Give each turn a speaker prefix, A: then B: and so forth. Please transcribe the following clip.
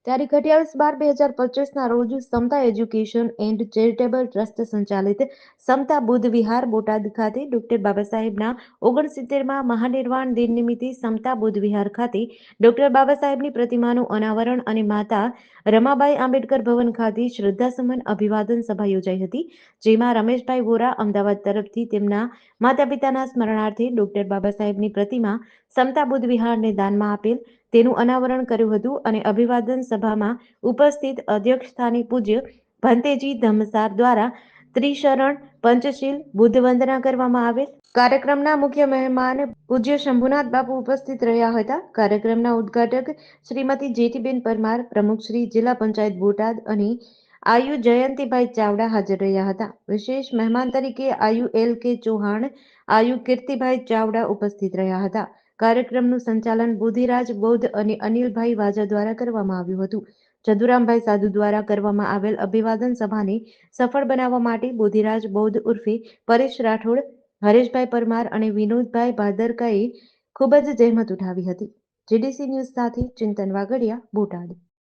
A: તારીખ 28/12/2025 રોજ સમતા education and charitable trust સંચાલિત સમતા બુદ્ધ વિહાર બોટાદ ખાતે ડોક્ટર બાબા સાહેબના 69માં મહાનિર્વાણ દિન નિમિત્તે સમતા બુદ્ધ વિહાર ખાતે ડોક્ટર બાબા સાહેબની પ્રતિમાનું અનાવરણ અને માતા રમાબાઈ આંબેડકર ભવન ખાતે શ્રદ્ધાસુમન અભિવાદન સભા યોજાઈ હતી, જેમાં રમેશભાઈ વોરા અમદાવાદ તરફથી તેમના માતા પિતાના સ્મરણાર્થે ડોક્ટર બાબા સાહેબની પ્રતિમા સમતા બુદ્ધ વિહારને દાનમાં આપેલ તેનું અનાવરણ કર્યું હતું અને અભિવાદન સભામાં ઉપસ્થિત અધ્યક્ષ સ્થાને પૂજ્ય ભંતેજી ધમસાર દ્વારા ત્રિશરણ પંચશીલ બુદ્ધ વંદના કરવામાં આવેલ. કાર્યક્રમના મુખ્ય મહેમાન પૂજ્ય શંભુનાથ બાપુ ઉપસ્થિત રહ્યા હતા. કાર્યક્રમના ઉદ્ઘાટક શ્રીમતી જેઠીબેન પરમાર, પ્રમુખ શ્રી જિલ્લા પંચાયત બોટાદ અને આયુ જયંતિભાઈ ચાવડા હાજર રહ્યા હતા. વિશેષ મહેમાન તરીકે આયુ એલ કે ચૌહાણ, આયુ કીર્તિભાઈ ચાવડા ઉપસ્થિત રહ્યા હતા. કાર્યક્રમનું સંચાલન બુદ્ધિરાજ બૌદ્ધ અને અનિલભાઈ વાજા દ્વારા કરવામાં આવ્યું હતું. જદુરામભાઈ સાધુ દ્વારા કરવામાં આવેલ અભિવાદન સભાને સફળ બનાવવા માટે બુદ્ધિરાજ બૌદ્ધ ઉર્ફે પરેશ રાઠોડ, હરેશભાઈ પરમાર અને વિનોદભાઈ ભાદરકાએ ખૂબ જ જહેમત ઉઠાવી હતી. જીડીસી ન્યૂઝ સાથે ચિંતન વાગડિયા, બોટાદ.